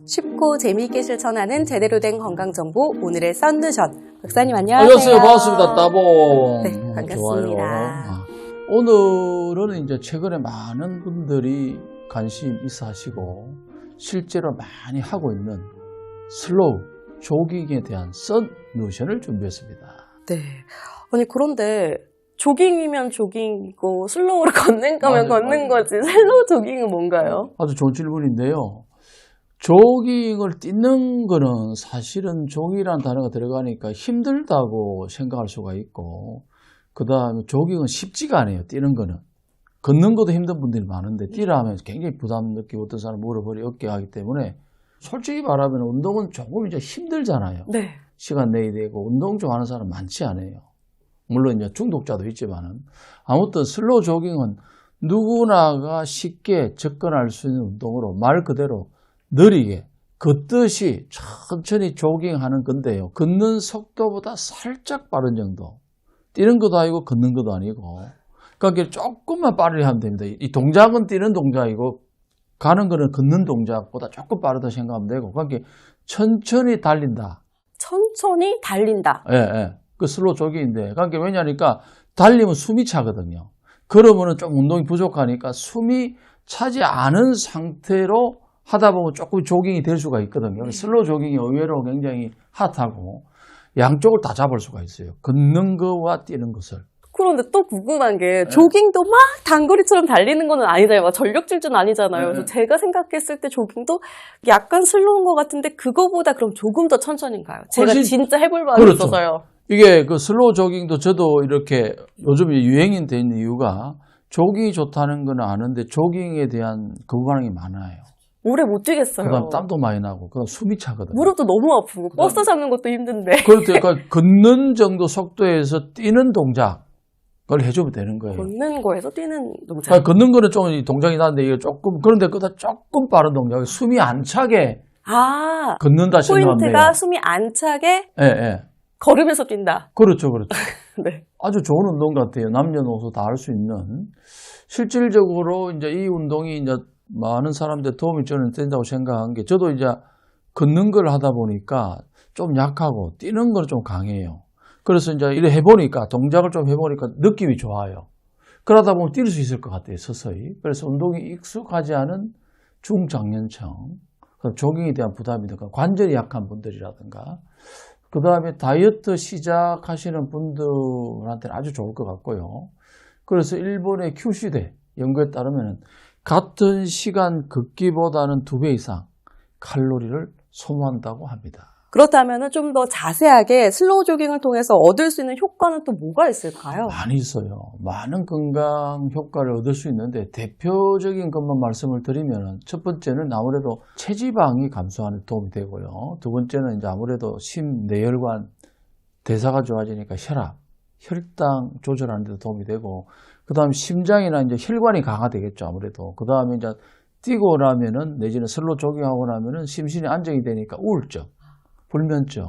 쉽고 재미있게 실천하는 제대로 된 건강정보 오늘의 썬루션 박사님 안녕하세요. 안녕하세요. 반갑습니다. 따봉. 네, 반갑습니다. 좋아요. 오늘은 이제 최근에 많은 분들이 관심 있어 하시고 실제로 많이 하고 있는 슬로우 조깅에 대한 썬루션을 준비했습니다. 네. 아니 그런데 조깅이면 조깅이고 슬로우로 걷는 거면 걷는 거지 슬로우 조깅은 뭔가요? 아주 좋은 질문인데요. 조깅을 뛰는 거는 사실은 조깅이라는 단어가 들어가니까 힘들다고 생각할 수가 있고, 그 다음에 조깅은 쉽지가 않아요. 뛰는 거는. 걷는 것도 힘든 분들이 많은데 뛰라 하면 굉장히 부담 느끼고 어떤 사람은 무릎, 허리, 어깨 하기 때문에 솔직히 말하면 운동은 조금 이제 힘들잖아요. 네. 시간 내야 되고 운동 좋아하는 사람 많지 않아요. 물론 이제 중독자도 있지만은 아무튼 슬로우 조깅은 누구나가 쉽게 접근할 수 있는 운동으로 말 그대로 느리게 걷듯이 천천히 조깅하는 건데요. 걷는 속도보다 살짝 빠른 정도. 뛰는 것도 아니고 걷는 것도 아니고. 그러니까 조금만 빠르게 하면 됩니다. 이 동작은 뛰는 동작이고 가는 거는 걷는 동작보다 조금 빠르다 생각하면 되고. 그러니까 천천히 달린다. 천천히 달린다. 예, 예. 그 슬로우 조깅인데. 그러니까 왜냐니까 달리면 숨이 차거든요. 그러면은 좀 운동이 부족하니까 숨이 차지 않은 상태로 하다 보면 조금 조깅이 될 수가 있거든요. 슬로우 조깅이 의외로 굉장히 핫하고 양쪽을 다 잡을 수가 있어요. 걷는 거와 뛰는 것을. 그런데 또 궁금한 게 조깅도 막 단거리처럼 달리는 건 아니잖아요. 막 전력 질주는 아니잖아요. 그래서 제가 생각했을 때 조깅도 약간 슬로우인 것 같은데 그거보다 그럼 조금 더 천천히인가요? 제가 훨씬, 진짜 해볼 마음이 그렇죠. 있어서요. 이게 그 슬로우 조깅도 저도 이렇게 요즘 유행이 돼 있는 이유가 조깅이 좋다는 건 아는데 조깅에 대한 거부 반응이 많아요. 오래 못 뛰겠어요. 그다음 땀도 많이 나고, 그다음 숨이 차거든요. 무릎도 너무 아프고 버스 잡는 것도 힘든데. 그러니까 걷는 정도 속도에서 뛰는 동작을 해주면 되는 거예요. 걷는 거에서 뛰는 동작. 그러니까 걷는 거는 좀 동작이 나는데 이게 조금 그런데 그보다 조금 빠른 동작, 숨이 안 차게 걷는다 생각하면 돼요. 포인트가 숨이 안 차게 예, 예. 걸으면서 뛴다. 그렇죠, 그렇죠. 네. 아주 좋은 운동 같아요. 남녀노소 다 할 수 있는. 실질적으로 이제 이 운동이 이제 많은 사람들 도움이 저는 된다고 생각한 게, 저도 이제 걷는 걸 하다 보니까 좀 약하고 뛰는 걸 좀 강해요. 그래서 이제 이래 해보니까, 동작을 좀 해보니까 느낌이 좋아요. 그러다 보면 뛸 수 있을 것 같아요, 서서히. 그래서 운동이 익숙하지 않은 중장년층, 조깅에 대한 부담이 든가, 관절이 약한 분들이라든가, 그 다음에 다이어트 시작하시는 분들한테는 아주 좋을 것 같고요. 그래서 일본의 큐시대 연구에 따르면 같은 시간 걷기보다는 2배 이상 칼로리를 소모한다고 합니다. 그렇다면 좀 더 자세하게 슬로우 조깅을 통해서 얻을 수 있는 효과는 또 뭐가 있을까요? 많이 있어요. 많은 건강 효과를 얻을 수 있는데 대표적인 것만 말씀을 드리면, 첫 번째는 아무래도 체지방이 감소하는 데 도움이 되고요. 두 번째는 이제 아무래도 심내혈관 대사가 좋아지니까 혈당 조절하는 데도 도움이 되고, 그 다음에 심장이나 이제 혈관이 강화되겠죠, 아무래도. 그 다음에 이제 뛰고 나면은, 내지는 슬로우 조깅하고 나면은 심신이 안정이 되니까 우울증, 불면증,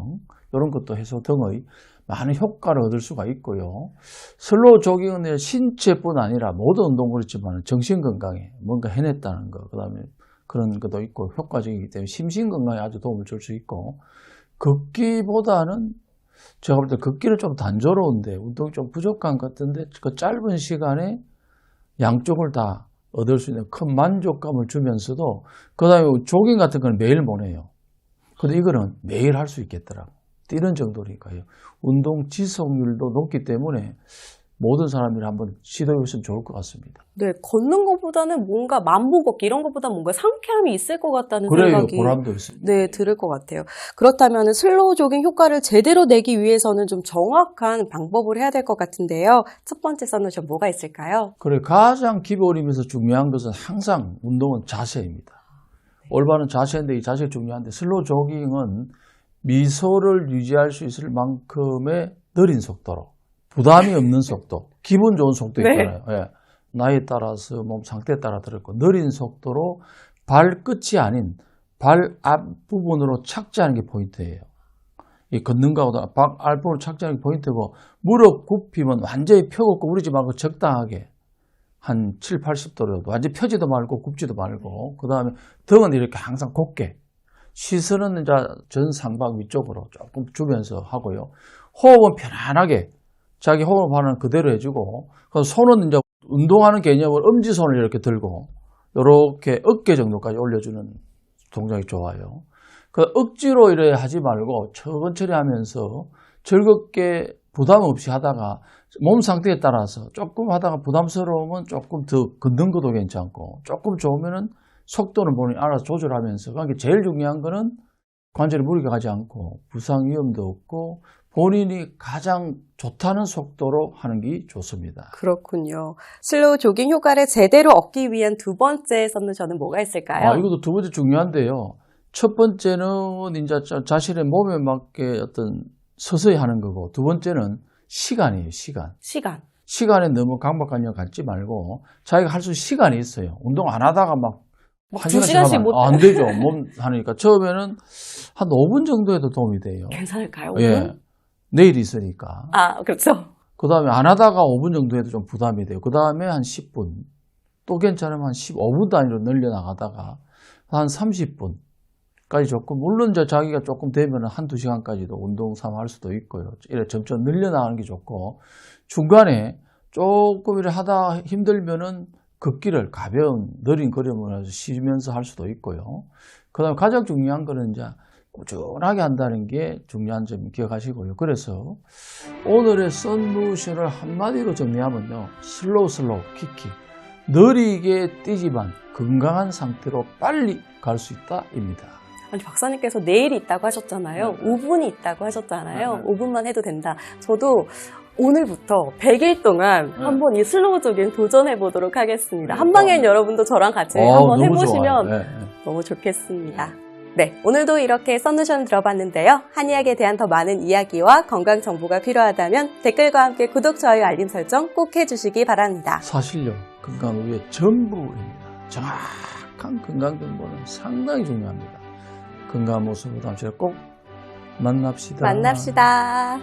이런 것도 해소 등의 많은 효과를 얻을 수가 있고요. 슬로우 조깅은 신체뿐 아니라 모든 운동 그렇지만 정신 건강에 뭔가 해냈다는 거, 그 다음에 그런 것도 있고 효과적이기 때문에 심신 건강에 아주 도움을 줄 수 있고, 걷기보다는 제가 볼 때 걷기는 좀 단조로운데 운동이 좀 부족한 것 같은데, 그 짧은 시간에 양쪽을 다 얻을 수 있는 큰 만족감을 주면서도, 그 다음에 조깅 같은 건 매일 못 해요. 근데 이거는 매일 할 수 있겠더라고. 뛰는 정도니까요. 운동 지속률도 높기 때문에 모든 사람들이 한번 시도해 보시면 좋을 것 같습니다. 네, 걷는 것보다는 뭔가 만보 걷기 이런 것보다 뭔가 상쾌함이 있을 것 같다는 생각이 보람도 있습니다. 네, 들을 것 같아요. 그렇다면 슬로우 조깅 효과를 제대로 내기 위해서는 좀 정확한 방법을 해야 될 것 같은데요. 첫 번째 썬루션 뭐가 있을까요? 그래, 가장 기본이면서 중요한 것은 항상 운동은 자세입니다. 올바른 자세인데, 이 자세 중요한데, 슬로우 조깅은 미소를 유지할 수 있을 만큼의 느린 속도로, 부담이 없는 속도, 기분 좋은 속도 있잖아요. 네. 예. 나이에 따라서 몸 상태에 따라 다르고, 느린 속도로 발끝이 아닌 발 앞부분으로 착지하는 게 포인트예요. 이 걷는 거보다 발 앞부분으로 착지하는 게 포인트고, 무릎 굽히면 완전히 펴고 구부리지 말고 적당하게 한 7, 80도로 완전히 펴지도 말고 굽지도 말고, 그 다음에 등은 이렇게 항상 곧게 시선은 이제 전 상박 위쪽으로 조금 주면서 하고요. 호흡은 편안하게 자기 호흡하는 그대로 해주고, 손은 이제 운동하는 개념으로 엄지손을 이렇게 들고 이렇게 어깨 정도까지 올려주는 동작이 좋아요. 그 억지로 이래 하지 말고 천천히 하면서 즐겁게 부담 없이 하다가 몸 상태에 따라서 조금 하다가 부담스러우면 조금 더 걷는 것도 괜찮고, 조금 좋으면은 속도는 본인이 알아서 조절하면서, 그러니까 제일 중요한 거는 관절에 무리가 가지 않고 부상 위험도 없고 본인이 가장 좋다는 속도로 하는 게 좋습니다. 그렇군요. 슬로우 조깅 효과를 제대로 얻기 위한 두 번째 선두션은 뭐가 있을까요? 이것도 두 번째 중요한데요. 첫 번째는 이제 자신의 몸에 맞게 어떤 서서히 하는 거고, 두 번째는 시간이에요, 시간. 시간에 너무 강박관념 갖지 말고 자기가 할 수 있는 시간이 있어요. 운동 안 하다가 막 한 2시간씩 하면 안 되죠. 몸 하니까. 처음에는 한 5분 정도 해도 도움이 돼요. 괜찮을까요? 예. 내일이 있으니까. 그렇죠. 그 다음에 안 하다가 5분 정도 해도 좀 부담이 돼요. 그 다음에 한 10분. 또 괜찮으면 한 15분 단위로 늘려나가다가 한 30분까지 좋고, 물론 이제 자기가 조금 되면 한두 시간까지도 운동 삼아 할 수도 있고요. 이렇게 점점 늘려나가는 게 좋고, 중간에 조금 이렇게 하다 힘들면은 걷기를 가벼운 느린 걸음을 해서 쉬면서 할 수도 있고요. 그 다음에 가장 중요한 거는 이제 꾸준하게 한다는 게 중요한 점 기억하시고요. 그래서 오늘의 썬루션을 한마디로 정리하면요, 슬로우 킥킥, 느리게 뛰지만 건강한 상태로 빨리 갈 수 있다 입니다. 아니, 박사님께서 내일이 있다고 하셨잖아요. 5분이 있다고 하셨잖아요. 5분만 해도 된다. 저도 오늘부터 100일 동안 한번 이 슬로우 조깅 도전해 보도록 하겠습니다. 한방엔 여러분도 저랑 같이 한번 해보시면 너무 좋겠습니다. 네, 오늘도 이렇게 썬루션 들어봤는데요. 한의학에 대한 더 많은 이야기와 건강 정보가 필요하다면 댓글과 함께 구독, 좋아요, 알림 설정 꼭 해주시기 바랍니다. 사실요, 건강을 위해 전부입니다. 정확한 건강 정보는 상당히 중요합니다. 건강한 모습으로 다음 시간에 꼭 만납시다.